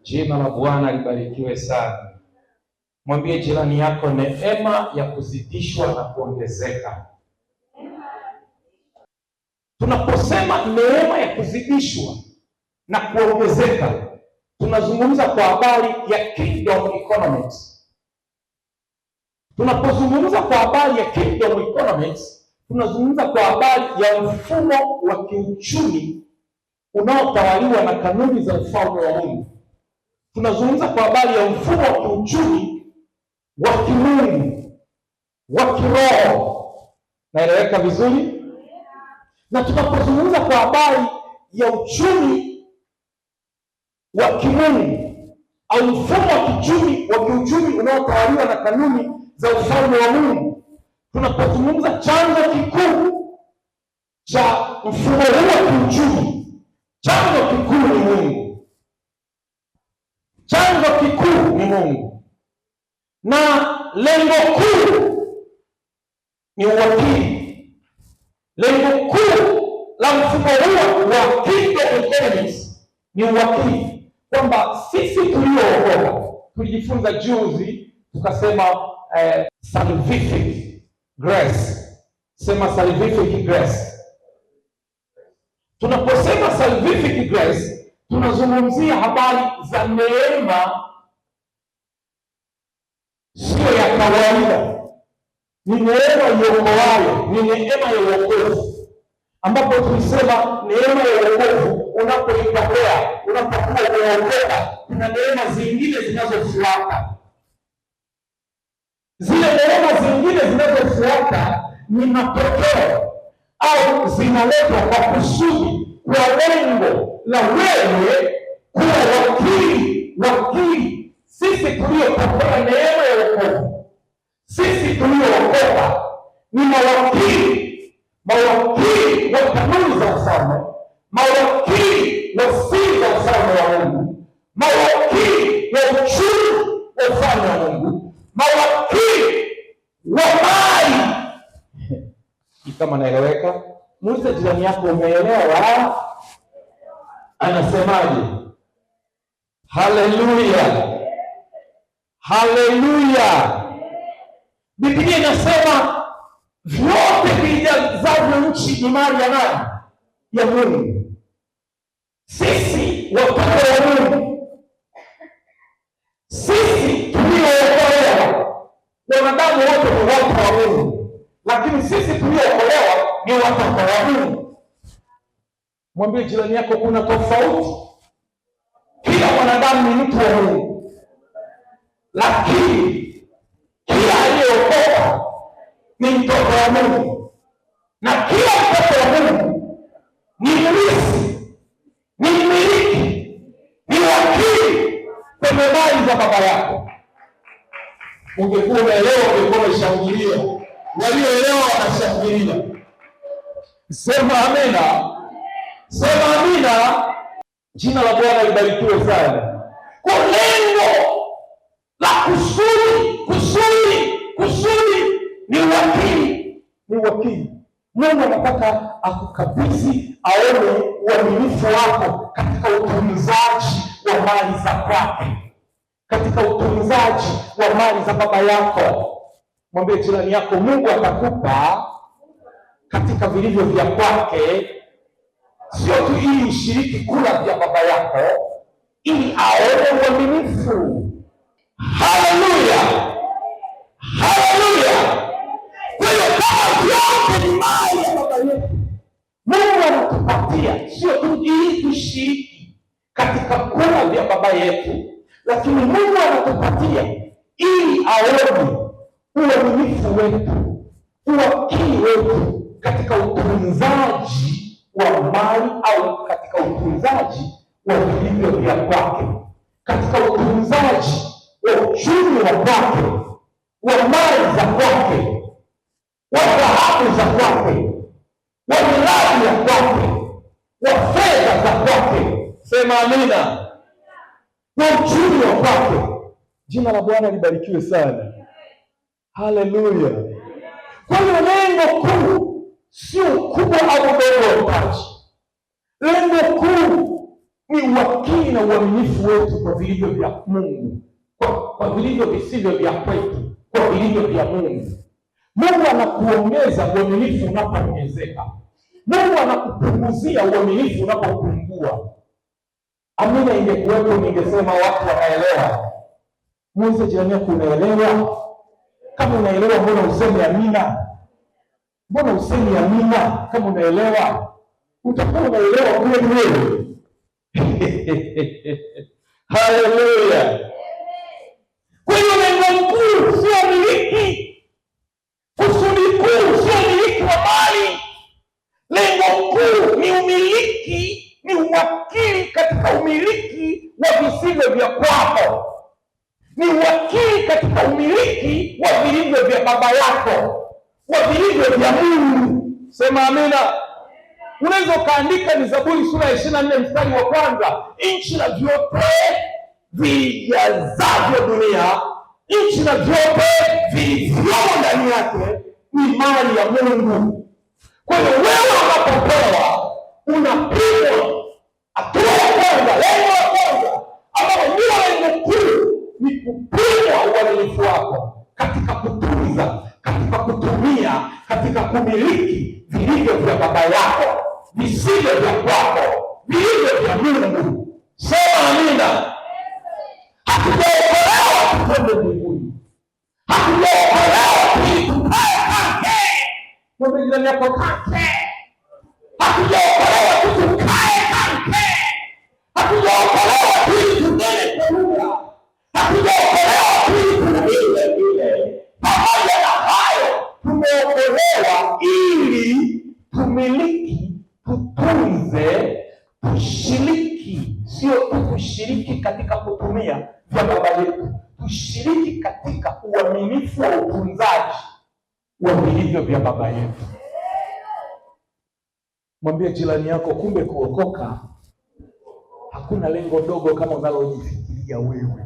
Jina la Bwana libarikiwe sana. Mwambie jirani yako, neema ya kuzidishwa na kuongezeka. Tunaposema neema ya kuzidishwa na kuongezeka, tunazungumza kwa habari ya kingdom economics. Tunapozungumza kwa habari ya kingdom economics, tunazungumza kwa habari ya mfumo wa kiuchumi unaotawaliwa na kanuni za ufalme wa Mungu. Tunazungumza kwa habari ya mfumo wa kiuchumi wa kimungu, wa kiroho. Naeleweka vizuri? Na tunapozungumza kwa habari ya uchumi wa kimungu au mfumo wa kiuchumi unaotawaliwa na kanuni za ufalme wa Mungu, tunapozungumza chanzo kikuu cha mfumo huu wa kiuchumi, chanzo kikuu ni Mungu. Chanzo kikuu ni Mungu, na lengo kuu ni uwakili. Lengo kuu la mfumo huu wa kingdom economics ni uwakili, kwamba sisi tuliookoka, tulijifunza juzi tukasema salvific grace. Sema salvific grace. Tunaposema salvific grace, tunazungumzia habari za neema sio ya kawaida. Ni neema iokoayo, ni neema ya wokovu, ambapo tulisema neema ya wokovu unapoipokea, unapokuwa umeokoka, kuna neema zingine zinazofuata. Zile neema zingine zinazofuata ni matokeo au zinaletwa kwa kusudi, kwa lengo la wewe kuwa wakili. Sisi tuliopokea neema ya wokovu, sisi tuliookoka ni mawakili wa kanuni za ufalme, mawakili wa siri za ufalme wa Mungu, mawakili wa uchumi wa ufalme wa Mungu, mawakili wa mali. Kama naeleweka? Muulize jirani yako, umeelewa? Anasemaje? Haleluya, haleluya. Biblia inasema vyote vijazavyo nchi ni mali ya nani? Ya Mungu. Sisi watoto wa Mungu, sisi tuliookolewa, wanadamu wote ni watu wa Mungu, lakini sisi tuliookolewa ni watoto wa Mungu. Mwambie jirani yako, kuna tofauti. Kila mwanadamu ni mtu wa Mungu, lakini kila aliyeokoka ni mtoto wa Mungu, na kila mtoto wa Mungu ni mrithi, ni mmiliki, ni wakili kwenye mali za baba yako. Ungekuwa umeelewa, ungekuwa umeshangilia. Walioelewa wanashangilia. Sema amina, sema amina. Jina la Bwana libarikiwe sana. Kwa lengo la kusudi ni wakili, ni wakili. Mungu anataka akukabidhi, aone uaminifu wako katika utunzaji wa mali za kwake, katika utunzaji wa mali za baba yako. Mwambie jirani yako, Mungu atakupa katika vilivyo vya kwake, sio tu ili ushiriki kula vya baba yako, ili aone uaminifu. Haleluya, haleluya. Kwa hiyo kama vyote ni mali ya baba yetu, Mungu anatupatia sio tu ili tushiriki katika kula vya baba yetu, lakini Mungu anatupatia ili aone uaminifu wetu, uwakili wetu katika utunzaji wa mali au katika utunzaji wa vilivyo vya kwake, katika utunzaji wa uchumi wa kwake, wa mali za kwake, wa dhahabu za kwake, wa miradi ya kwake, wa fedha za kwake. Sema amina. Wa uchumi wa kwake. Jina la Bwana libarikiwe sana. Haleluya. Kwa hiyo lengo kuu sio ukubwa au udogo wa mpaji. Lengo kuu ni uwakili na uaminifu wetu kwa vilivyo vya Mungu, kwa vilivyo visivyo vya kwetu, kwa vilivyo vya Mungu. Mungu anakuongeza uaminifu unapoongezeka. Mungu anakupunguzia uaminifu unapopungua. Amina ingekuwepo, ningesema watu wanaelewa. Muulize jirani yako, unaelewa? Kama unaelewa, mbona useme amina? Mbona useme amina kama unaelewa? Utakuwa unaelewa kweli wewe. Haleluya. Kwa hiyo lengo kuu sio miliki. Kusudi kuu sio miliki wa mali. Lengo kuu ni umiliki, ni uwakili katika umiliki wa visivyo vya kwako. Ni uwakili katika umiliki wa vilivyo vya baba yako, wa vilivyo vya Mungu. Sema amina. Unaweza ukaandika ni Zaburi sura ya 24 mstari wa kwanza, nchi na vyote vijazavyo dunia, nchi na vyote vilivyomo ndani yake ni mali ya Mungu. Kwa hiyo wewe unapopewa, unapimwa hatua ya kwanza, lengo la kwanza ambalo ndilo lengo kuu ni kupimwa uaminifu wako katika kutunza, katika kutumia, katika kumiliki vilivyo vya baba yako, visivyo vya kwako, vilivyo vya Mungu. Sema amina. Hatujaokolewa tukwende mbinguni. Hatujaokolewa ili tukae kake. Mwambie jirani yako kake. Hatujaokolewa tukae kake. Hatujaokolewa ili tunene kwa lugha. Hatujaokolewa ili tunaiwe vile. Pamoja na hayo, tumeokolewa ili tumiliki, tutunze, tushiriki. Sio tu kushiriki katika kutumia vya baba yetu, tushiriki katika uaminifu wa utunzaji wa vilivyo vya baba yetu. Mwambie jirani yako, kumbe kuokoka hakuna lengo dogo kama unalojifikiria wewe.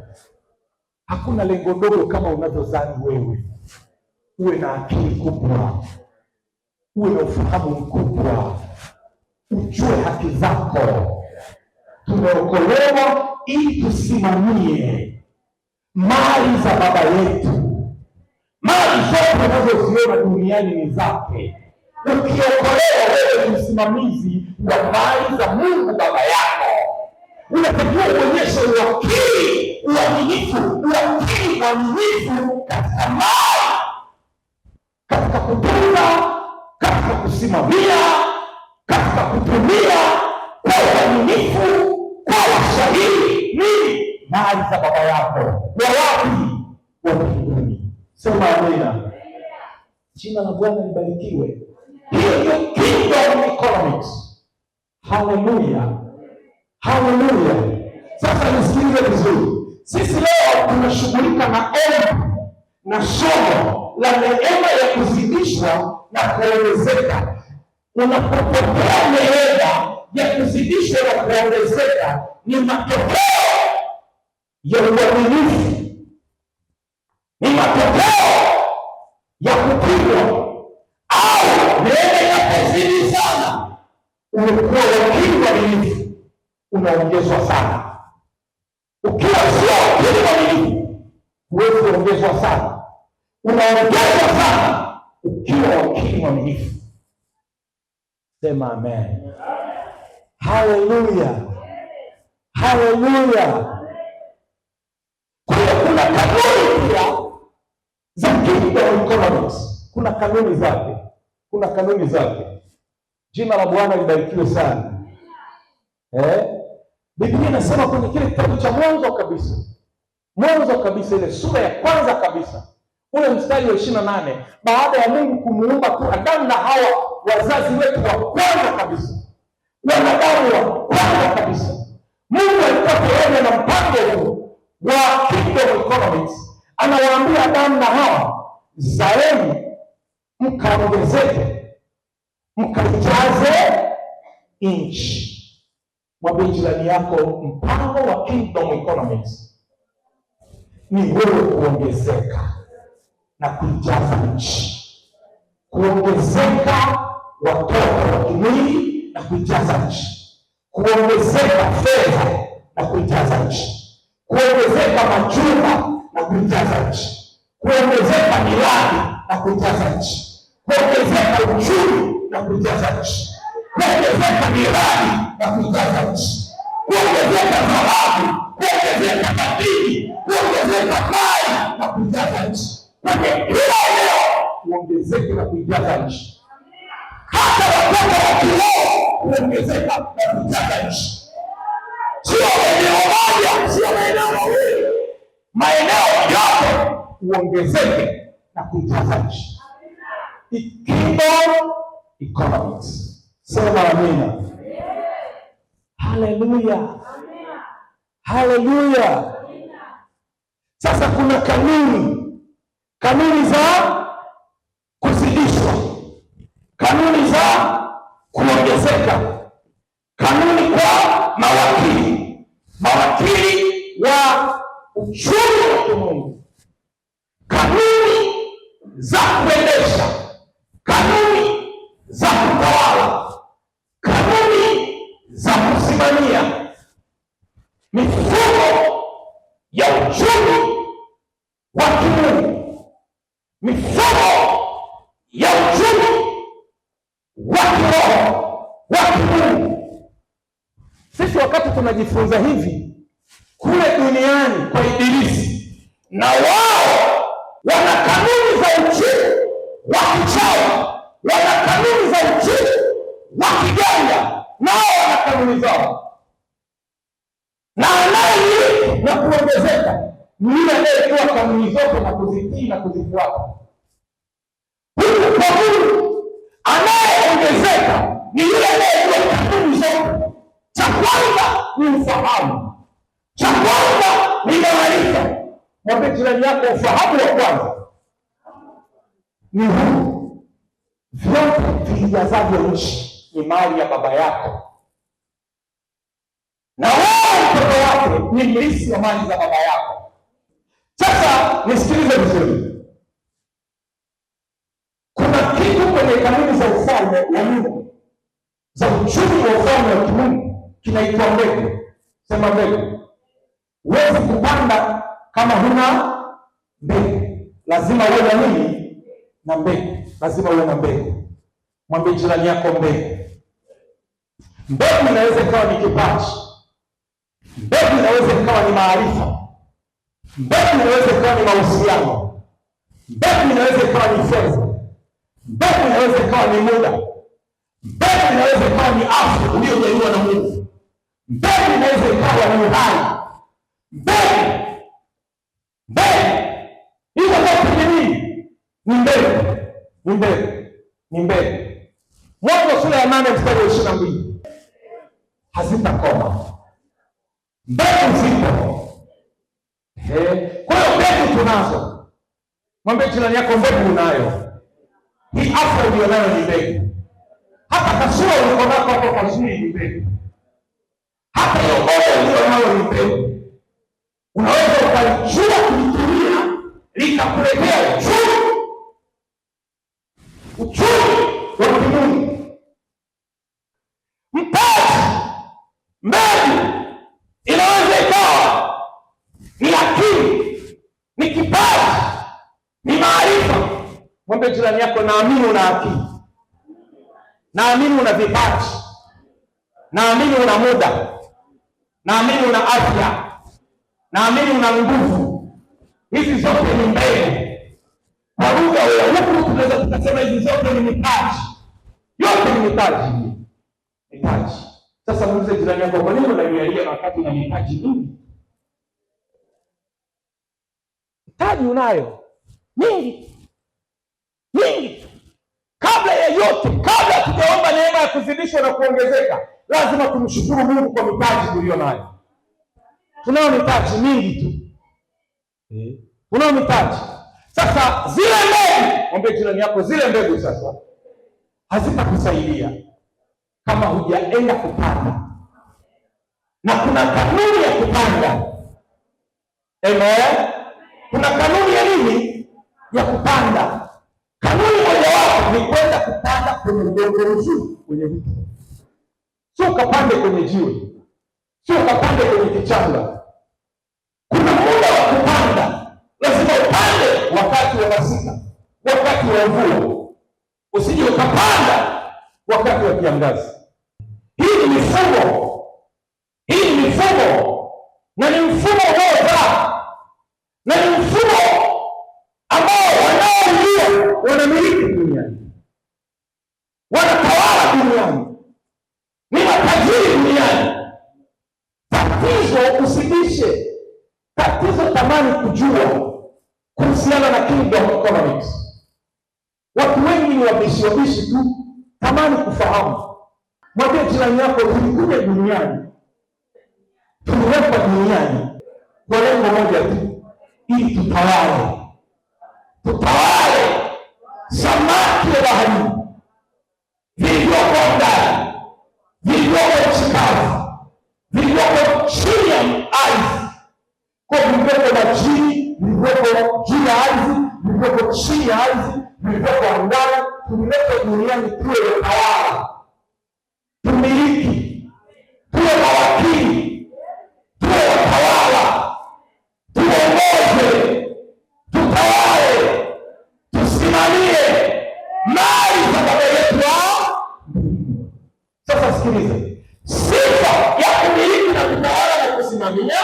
Hakuna lengo dogo kama unavyodhani wewe. Uwe na akili kubwa, uwe na ufahamu mkubwa, ujue haki zako. Tumeokolewa ili tusimamie mali za baba yetu. Mali zote unazoziona duniani ni zake. Ukiokolewa, wewe ni msimamizi wa mali za Mungu baba yako. Unatakiwa kuonyesha uwakili, uaminifu, uwakili mwaminifu katika mali, katika kutunza, katika kusimamia, katika kutumia kwa uaminifu, kwa ushahidi ni mali za baba yako. Wa wapi? Wa mbinguni. Sema amina. Jina la Bwana libarikiwe. Hiyo ndio kingdom economics. Haleluya. Haleluya. Sasa nisikilize vizuri. Sisi leo tunashughulika na ombi na somo la neema ya kuzidishwa na kuongezeka. Unapopokea neema ya kuzidishwa na kuongezeka, ni matokeo ya uaminifu, ni matokeo ya kupigwa. Au neema ya kuzidi sana, umekuwa wakili mwaminifu, unaongezwa sana. Ukiwa sio wakili mwaminifu, huwezi kuongezwa sana, unaongezwa sana ukiwa wakili mwaminifu. Sema amen. Haleluya. Haleluya. Kuna kanuni pia za kingdom economics. Kuna kanuni zake. Kuna kanuni zake. Jina la Bwana libarikiwe sana. Biblia inasema kwenye kile kitabu cha Mwanzo kabisa, ile sura ya kwanza kabisa, ule mstari wa 28, baada ya Mungu kumuumba tu Adamu na Hawa, wazazi wetu wa kwanza kabisa, wanadamu wa kwanza kabisa, Mungu alikuwa tayari na mpango huu wa kingdom economics. Anawaambia Adamu na Hawa, zaeni mkaongezeke, mkajaze nchi. Mwambie jirani yako, mpango wa kingdom economics ni wewe kuongezeka na kujaza nchi. Kuongezeka watoto wa kimwili na kujaza nchi. kuongezeka fedha na kuijaza nchi, kuongezeka majumba na kuijaza nchi, kuongezeka miradi na kuijaza nchi, kuongezeka uchumi na kuijaza nchi, kuongezeka miradi na kuijaza nchi, kuongezeka dhahabu, kuongezeka madini, kuongezeka mali na kuijaza nchi. Kwenye kila eneo kuongezeka na kuijaza nchi. Hata watoto wa kiroho kuongezeka na kuijaza nchi. Sio eneo moja, sio maeneo mawili, maeneo yote uongezeke na kuijaza nchi. Kingdom economics. Sema amina. Haleluya, haleluya. Sasa kuna kanuni za kuzidishwa, kanuni za kuongezeka, kanuni kwa mawakili wa uchumi wa kimungu, kanuni za kuendesha, kanuni za kutawala, kanuni za kusimamia mifumo ya uchumi wa kimungu, mifumo ya uchumi wa kiroho wa kimungu. Sisi wakati tunajifunza hivi kule duniani kwa Ibilisi, na wao wana kanuni za uchumi wa kichawi, wana kanuni za uchumi wa kiganga, nao wana kanuni zao, na anayeishi na kuongezeka ni yule anayejua kanuni zote na kuzitii na kuzifuata. Huyu kwa huyu anayeongezeka ni yule anayejua kanuni zote. Cha kwanza ni ufahamu, cha kwanza ni maarifa. Mwambie jirani yako, ufahamu wa kwanza ni huu: vyote vijazavyo nchi ni mali ya baba yako, na wewe mtoto wake ni mrithi wa mali za baba yako. Sasa nisikilize vizuri, kuna kitu kwenye kanuni za ufalme wa Mungu, za uchumi wa ufalme wa kimungu, kinaitwa mbegu. Sema mbegu. Huwezi kupanda kama huna mbegu. Lazima uwe na nini? Na mbegu. Lazima uwe na mbegu. Mwambie jirani yako mbegu. Mbegu inaweza ikawa ni kipaji, mbegu inaweza ikawa ni maarifa, mbegu inaweza ikawa ni mahusiano, mbegu inaweza ikawa ni fedha, mbegu inaweza ikawa ni muda, mbegu inaweza ikawa ni afya uliyojaliwa na Mungu, mbegu inaweza ikawa ni uhai. Mbegu hizo zote ni nini? Ni mbegu, ni mbegu, ni mbegu. Mwanzo sura ya 8 mstari wa 22. Hazitakoma, mbegu zipo. Kwa hiyo mbegu tunazo. Mwambie jirani yako, mbegu unayo. Hii afya ulionayo ni mbegu. Hata kasura uliko nako hapo kazuri ni mbegu. Hata hiyo moyo ulionayo ni mbegu. Unaweza ukalichua kulitumia likakuletea uchumi wa kimungu. Mbegu inaweza ikawa ni akili, ni kipaji, ni maarifa. Mwambie jirani yako, naamini una akili, naamini una vipaji, naamini una muda, naamini una afya, naamini una nguvu. Hizi zote ni mbegu. Kwa lugha ya huku tunaweza tukasema hizi zote ni mitaji. Yote ni mitaji. Mitaji. Sasa muulize jirani yako, kwa nini unanialia na wakati una mitaji mingi? Mitaji unayo mingi. Mingi. Kabla ya yote, kabla tujaomba neema ya kuzidishwa na kuongezeka, lazima tumshukuru Mungu kwa mitaji tuliyo nayo. Tunao mitaji mingi tu. Tunao mitaji. Sasa zile mbegu, mwambie jirani yako, zile mbegu sasa hazitakusaidia kama hujaenda kupanda. Na kuna kanuni ya kupanda. Amen. Kuna kanuni ya nini? Ya kupanda. Kanuni mojawapo ni kwenda kupanda kwenye udongo mzuri, kwenye vitu. sio ukapande kwenye jiwe, sio ukapande kwenye kichanga. Kuna muda wa kupanda, lazima upande wakati wa masika, wakati wa mvua. Usije ukapanda wakati wa kiangazi. Hii ni mifumo, hii ni mifumo, na ni mfumo woza, na ni mfumo ambao wanaoingia wanamiliki duniani, wanatawala duniani, ni matajiri duniani. Tatizo usibishe, tatizo tamani kujua kuhusiana na kingdom economics. Watu wengi ni wabishi tu, tamani kufahamu. Mwambie jirani yako, tulikuja duniani, tuliwekwa duniani kwa lengo moja tu, ili tutawale. Tutawale samaki wa baharini, vilivyoko ndani, vilivyoko nchi kavu, vilivyoko chini ya ardhi, kwa vilivyoko majini, vilivyoko juu ya ardhi, vilivyoko chini ya ardhi, vilivyoko angani. Tuliletwa duniani tuwe watawala, tumiliki, tuwe mawakili, tuwe watawala, tuongoze, tutawale, tusimamie mali za baba yetu. Sasa sikiliza, sifa ya kumiliki na kutawala na kusimamia,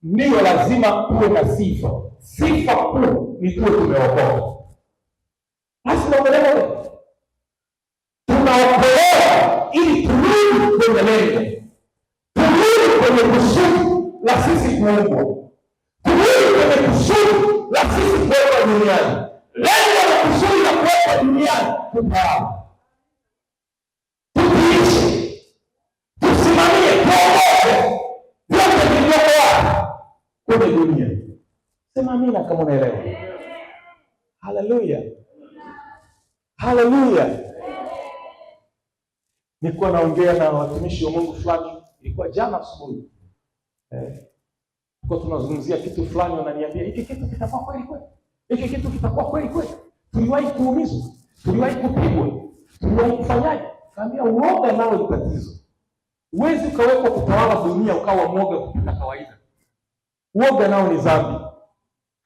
ndiyo lazima tuwe na sifa. Sifa kuu ni tuwe tumeokoka. Lazima uelewe, tunaokolewa ili turudi kwenye lengo, turudi kwenye kusudi la sisi kuumbwa, turudi kwenye kusudi la sisi kuwekwa duniani. Lengo la kusudi la kuwekwa duniani kutawala, tutiishi, tusimamie, tuongoze vyote vilivyoko wapi kwenye dunia. Sema amina kama unaelewa. Haleluya, haleluya. Nilikuwa naongea na watumishi wa Mungu fulani, ilikuwa jana asubuhi. Kwa tunazungumzia kitu fulani, wananiambia hiki kitu kitakuwa kweli kweli. Hiki kitu kitakuwa kweli kweli. Tuliwahi kuumizwa, tuliwahi kupigwa, tuliwahi kufanyaje? Kaambia uoga nao ni tatizo. Huwezi ukawekwa kutawala dunia ukawa mwoga kupita kawaida. Uoga nao ni dhambi.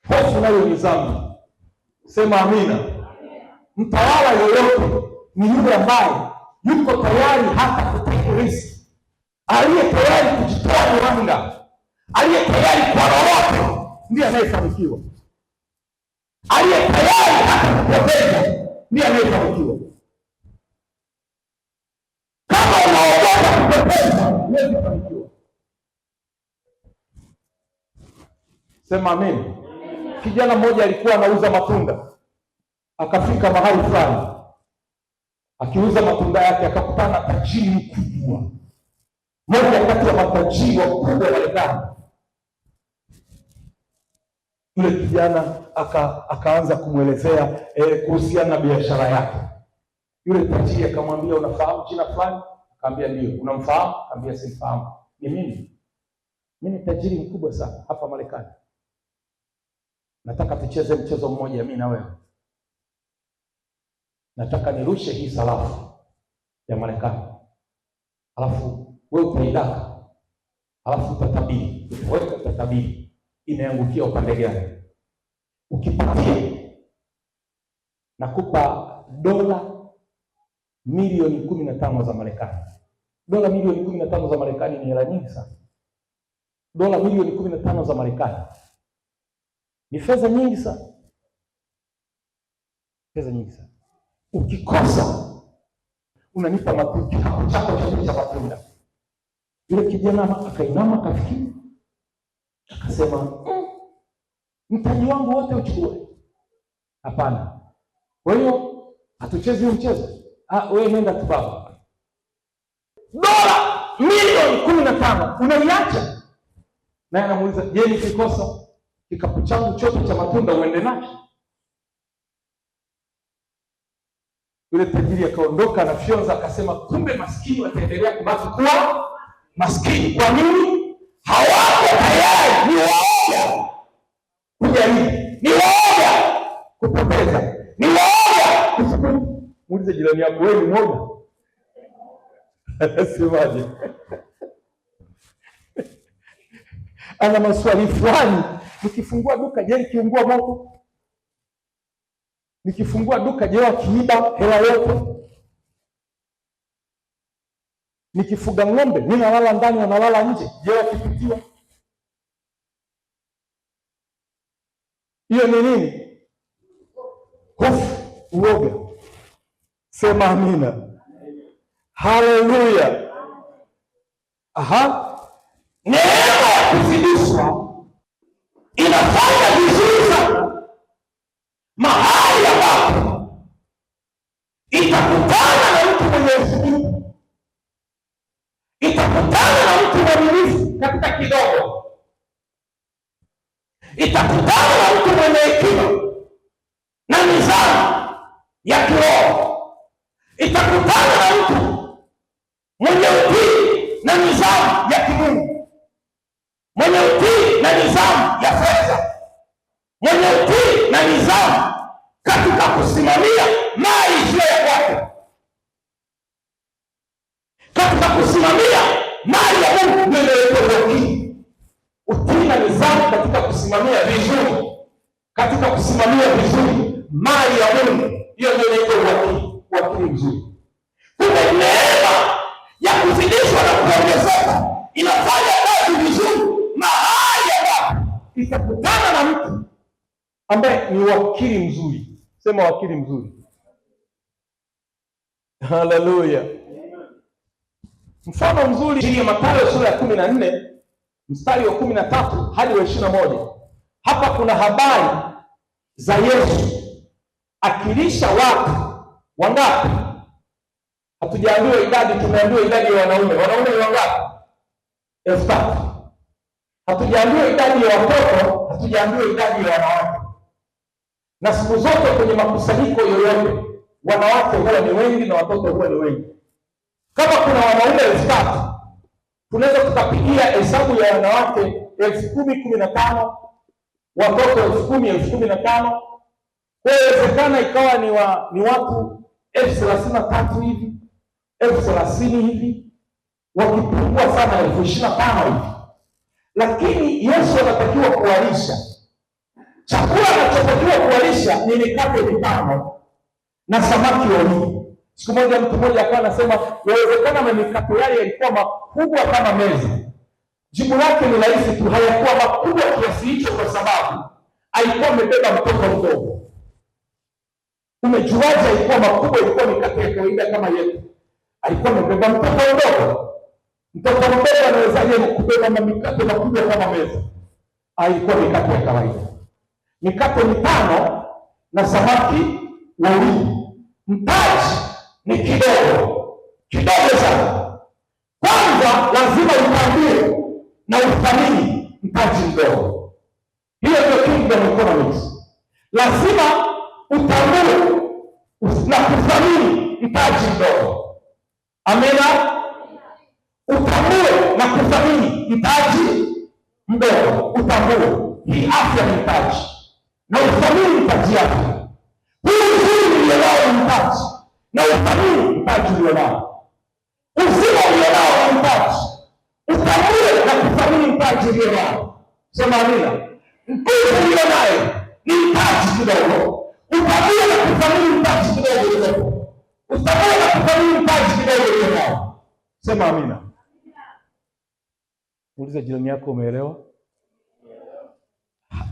Hofu nayo ni dhambi. Sema amina. Mtawala yoyote ni yule ambaye yuko tayari hata kutake riski, aliye tayari kujitoa muhanga, aliye tayari kwa lolote, ndiye anayefanikiwa. Aliye tayari hata kupoteza, ndiye anayefanikiwa. Kama unaogopa kupoteza, huwezi kufanikiwa. Sema amen. Kijana mmoja alikuwa anauza matunda, akafika mahali fulani, akiuza matunda yake akakutana na tajiri mkubwa, mmoja kati ya matajiri wakubwa wa Marekani. Yule kijana akaanza kumwelezea kuhusiana na biashara yake. Yule tajiri akamwambia, unafahamu jina fulani? Akamwambia ndio. Unamfahamu? Akamwambia simfahamu. Ni mimi ni tajiri mkubwa sana hapa Marekani. Nataka tucheze mchezo mmoja mimi na wewe. Nataka nirushe hii sarafu ya Marekani, alafu wewe utaidaka, alafu utatabiri. Wewe utatabiri inaangukia upande gani. Ukipatia nakupa dola milioni 15 za Marekani. Dola milioni 15 za Marekani ni hela nyingi sana. Dola milioni 15 za Marekani ni fedha nyingi sana. Fedha nyingi sana. Ukikosa unanipa matunda chako cha matunda. Yule kijana akainama, akafikiri, akasema mtaji wangu wote uchukue. Hapana. Kwa hiyo hatuchezi mchezo. Wewe nenda tu baba. Dola milioni 15 unaiacha. Naye anamuuliza, je, nikikosa kikapu changu chote cha matunda uende nacho? Yule tajiri akaondoka na fionza, akasema kumbe maskini wataendelea kubaki kuwa maskini. Kwa nini? Hawako tayari, ni waoga kujaribu, ni waoga kupoteza, ni waoga kushukuru. Muulize jirani yako, wewe ni mwoga? Anasemaje? Ana maswali fulani. Nikifungua duka, je, nikiungua moto? Nikifungua duka, je, wakiiba hela yote? Nikifuga ng'ombe, ninalala ndani, wanalala nje, je, wakipitiwa? Hiyo ni nini? Hofu, uoga. Sema amina. Haleluya. Neema ya kuzidishwa inafanya vizuri sana mahali ambapo itakutana na mtu mwenye usikivu, itakutana na mtu mwaminifu katika kidogo, itakutana na mtu mwenye hekima na nidhamu ya kiroho, itakutana na mtu mwenye utii na nidhamu ya kimungu, mwenye utii na nidhamu ya fedha, mwenye utii na nidhamu katika kusimamia mali isiyo ya kwake, katika kusimamia mali ya Mungu. Ndio inaitwa utii. Utii na nidhamu katika kusimamia vizuri, katika kusimamia vizuri mali ya Mungu, hiyo ndio inaitwa uwakili, uwakili mzuri. Kumbe neema ya kuzidishwa na kuongezeka inafanya kazi vizuri mahali ambapo itakutana na mtu ambaye ni wakili mzuri. Sema wakili mzuri. Haleluya. Mfano mzuri ya Mathayo sura ya 14 mstari wa 13 hadi wa 21. Hapa kuna habari za Yesu akilisha watu wangapi? Hatujaambiwa idadi, tumeambiwa idadi ya wanaume. Wanaume ni wangapi? 3,000. Hatujaambiwa idadi ya watoto, hatujaambiwa idadi ya wanawake. Na siku zote kwenye makusanyiko yoyote, wanawake huwa ni wengi na watoto huwa ni wengi. Kama kuna wanaume 3,000, tunaweza tukapigia hesabu ya wanawake 10,000, 15,000, watoto 10,000, 15,000. Kwa hiyo inawezekana ikawa ni watu 33,000 hivi, 30,000 hivi, wakipungua sana 25,000 hivi. Lakini Yesu anatakiwa kuwalisha. Chakula anachotakiwa kuwalisha ni mikate 5 na samaki wawili. Siku moja mtu mmoja akawa anasema yawezekana mikate yale yalikuwa makubwa kama meza. Jibu lake ni rahisi tu, hayakuwa makubwa kiasi hicho kwa sababu alikuwa amebeba mtoto mdogo. Umejuaje alikuwa makubwa? Ilikuwa mikate ya kawaida kama yetu. Alikuwa amebeba mtoto mdogo. Mtoto mdogo anawezaje kubeba mikate makubwa kama meza? Ilikuwa mikate ya kawaida. Mikate 5 na samaki wawili. Mtaji ni kidogo sana. Kwanza lazima utambue na uthamini mtaji mdogo. Hiyo ndio kingdom economics. Lazima utambue na kuthamini mtaji mdogo. Amina. Utambue na kuthamini mtaji mdogo. Utambue hii afya ni mtaji na uthamini mtaji yako. Huu uzuri ulionao ni mtaji na uthamini mtaji ulionao. Uzima ulionao ni mtaji, utambue na kuthamini mtaji ulionao. Sema amina. Nguvu ulionayo ni mtaji kidogo, utambue na kuthamini mtaji kidogo ulionao. Utambue na kuthamini mtaji kidogo ulionao. Sema amina. Muuliza jirani yako, umeelewa?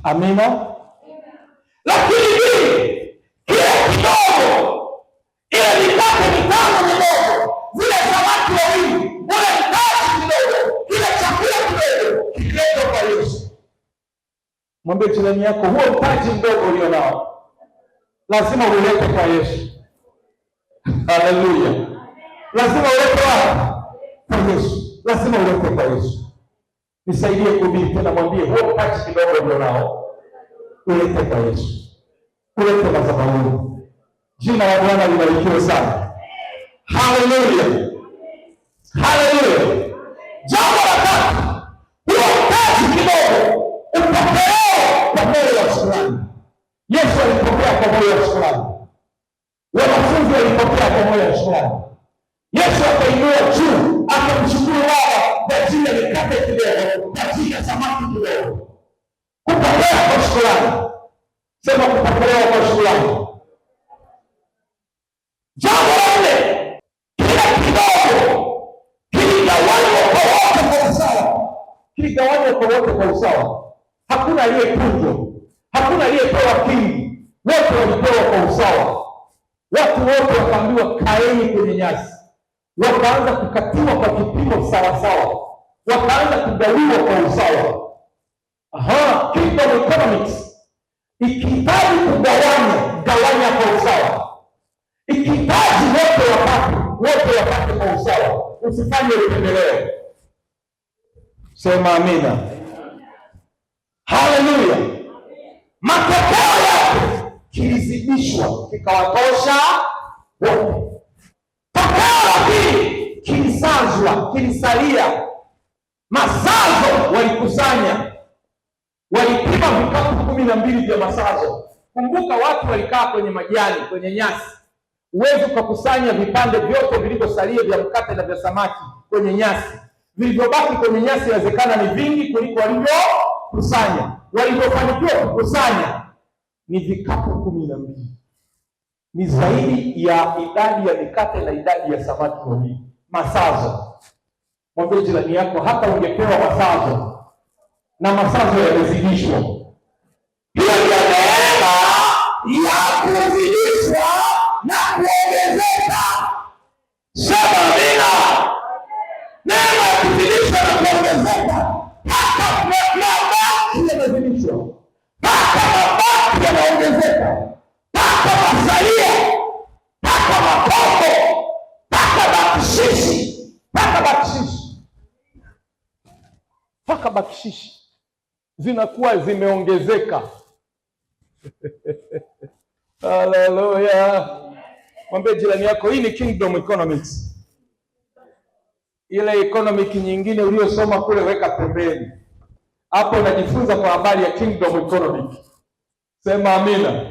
Amina. Lakini kile kidogo, ile mikate 5 midogo, zile samaki wawili, ule mtaji kidogo, kile chakula kidogo, kidogo kwa Yesu. Mwambie jirani yako, huo mtaji mdogo ulionao lazima ulete kwa Yesu. Haleluya. Lazima ulete wapi? Kwa Yesu. Lazima ulete kwa Yesu. Nisaidie kuhubiri tena, mwambie huo mtaji kidogo ulionao ulete kwa Yesu. Ulete madhabahuni. Jina la Bwana libarikiwe sana. Haleluya. Haleluya. Jambo la tatu, huo mtaji kidogo upokee kwa moyo wa shukrani. Yesu alipokea kwa moyo wa shukrani. Wanafunzi walipokea kwa moyo wa shukrani. Yesu akainua juu, akamshukuru Baba kwa ajili ya mikate kidogo, kwa ajili ya samaki kidogo. Kupokea kwa shukrani. Sema kupokea kwa shukrani. Jambo la nne, kila kidogo kiligawanywa kwa wote kwa usawa. Kiligawanywa kwa wote kwa usawa. Hakuna aliyepunjwa, hakuna aliyepewa kingi, wote walipewa kwa usawa. Watu wote wakaambiwa kaeni kwenye nyasi, wakaanza kukatiwa kwa kipimo sawa sawa, wakaanza kugawiwa kwa usawa. Kingdom economics ikihitaji kugawanya, gawanya kwa usawa. Ikihitaji wote wapate kwa usawa. Usifanye upendeleo. Sema amina. Haleluya. Matokeo yake kilizidishwa kikawatosha wote. Tokeo la pili, kilisazwa, kilisalia. Masazo walikusanya, walipima vikapu 12 vya masazo. Kumbuka watu walikaa kwenye majani, kwenye nyasi. Uwezi ukakusanya vipande vyote vilivyosalia vya mkate na vya samaki kwenye nyasi. Vilivyobaki kwenye nyasi inawezekana ni vingi kuliko walivyokusanya. Walivyofanikiwa kukusanya ni vikapu 12. Ni zaidi ya idadi ya mikate na idadi ya samaki wawili. Masazo. Mwambie jirani yako, hata ungepewa masazo na masazo yamezidishwa. Hiyo ndio neema ya kuzidishwa na kuongezeka. Sema amina. Neema ya kuzidishwa na kuongezeka. Hata mabaki yanazidishwa, hata mabaki yanaongezeka, hata masalia, hata makopo, hata bakshishi, mpaka bakshishi zinakuwa zimeongezeka. Haleluya. Mwambie jirani yako, hii ni kingdom economics. Ile economic nyingine uliyosoma kule weka pembeni. Hapo unajifunza kwa habari ya kingdom economic. Sema amina.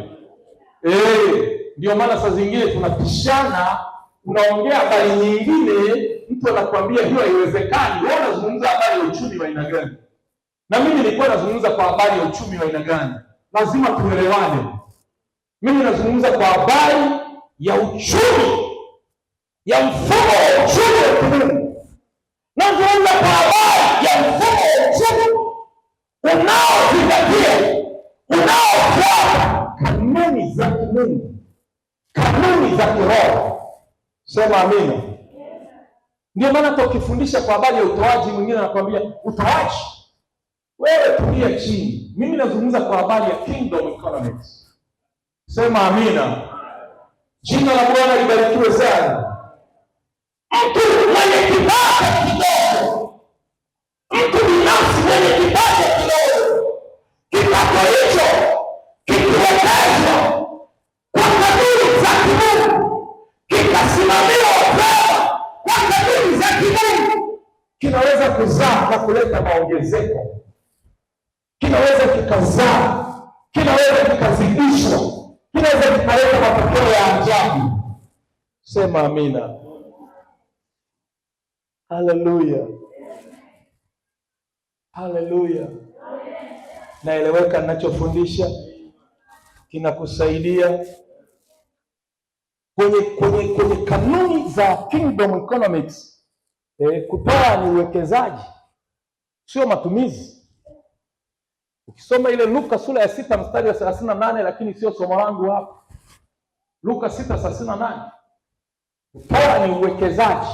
Ndio maana saa zingine tunapishana, unaongea habari nyingine, mtu anakuambia hiyo haiwezekani. Wewe unazungumza habari ya uchumi wa aina gani? Na mimi nilikuwa nazungumza kwa habari ya uchumi wa aina gani? Lazima tuelewane. Mimi nazungumza kwa habari ya uchumi, ya mfumo wa uchumi wa kimungu. Nazungumza kwa habari ya mfumo wa uchumi unaozingatia, unaofuata kanuni za kimungu, kanuni za kiroho. Sema amina. Ndio maana tukifundisha kwa habari ya utoaji, mwingine anakuambia utoaji, wewe tulia chini. Mimi nazungumza kwa habari ya kingdom economics. Sema amina. Jina la Bwana libarikiwe sana. Mtu mwenye kipato kidogo, mtu binafsi mwenye kipato kidogo, kipato hicho kikiwekezwa kwa kanuni za kimungu, kikasimamiwa vyema kwa kanuni za kimungu, kinaweza kuzaa na kuleta maongezeko. Kinaweza kikazaa, kinaweza kikazidishwa, kinaweza kikaleta matokeo ya ajabu. Sema amina. Haleluya. Haleluya. Naeleweka ninachofundisha? Kinakusaidia kwenye kanuni za kingdom economics. Kutoa ni uwekezaji, sio matumizi. Ukisoma ile Luka sura ya 6 mstari wa 38, lakini sio somo langu hapa. Luka 6:38. Kutoa ni uwekezaji.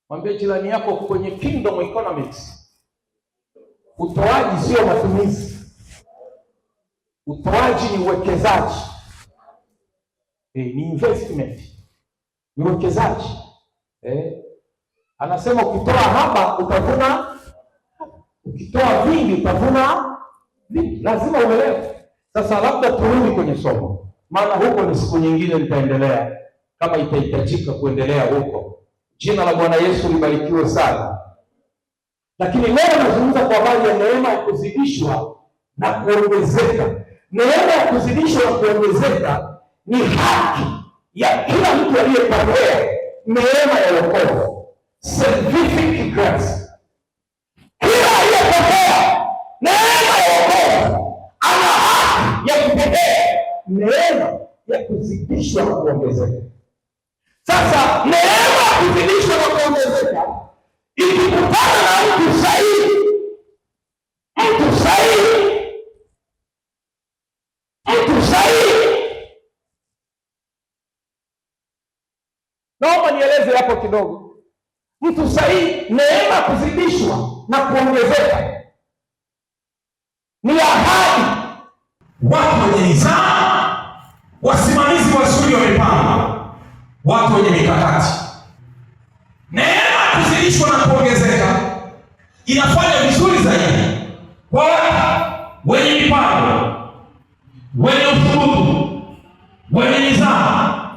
Mwambie jirani yako, kwenye kingdom economics utoaji sio matumizi. Utoaji ni uwekezaji. Ni investment. Ni uwekezaji. Anasema ukitoa haba utavuna, ukitoa vingi utavuna vingi. Lazima uelewe. Sasa labda turudi kwenye somo, maana huko ni siku nyingine nitaendelea kama itahitajika kuendelea huko. Jina la Bwana Yesu libarikiwe sana. Lakini leo nazungumza kwa habari ya neema ya kuzidishwa na kuongezeka. Neema ya kuzidishwa na kuongezeka ni haki ya kila mtu aliyepokea neema ya wokovu, salvific grace. Kila aliyepokea neema ya wokovu ana haki ya kupokea neema ya kuzidishwa na kuongezeka. Sasa neema ya kuzidishwa na kuongezeka ikikutana na mtu sahihi, naomba nieleze hapo kidogo. Mtu sahihi, neema kuzidishwa na kuongezeka ni ahadi. Watu wenye nidhamu, wasimamizi wazuri wa mipango, watu wenye mikakati. Neema kuzidishwa na kuongezeka inafanya vizuri zaidi kwa watu wenye mipango, wenye uthubutu, wenye nidhamu,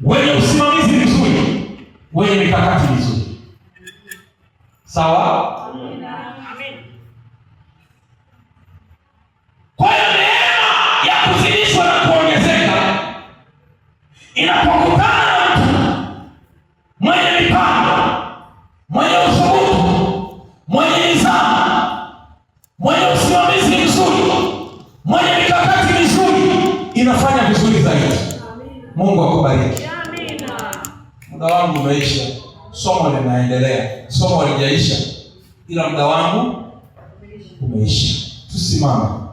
wenye usimamizi mzuri, wenye mikakati mizuri. Sawa? Amen. Kwa hiyo neema ya kuzidishwa na kuongezeka inapokutana na mtu mwenye mipango, mwenye uthubutu, mwenye nidhamu, mwenye usimamizi mzuri, mwenye mikakati mizuri, inafanya vizuri zaidi. Mungu akubariki. Muda wangu umeisha, somo linaendelea. Somo halijaisha ila muda wangu umeisha. Tusimame.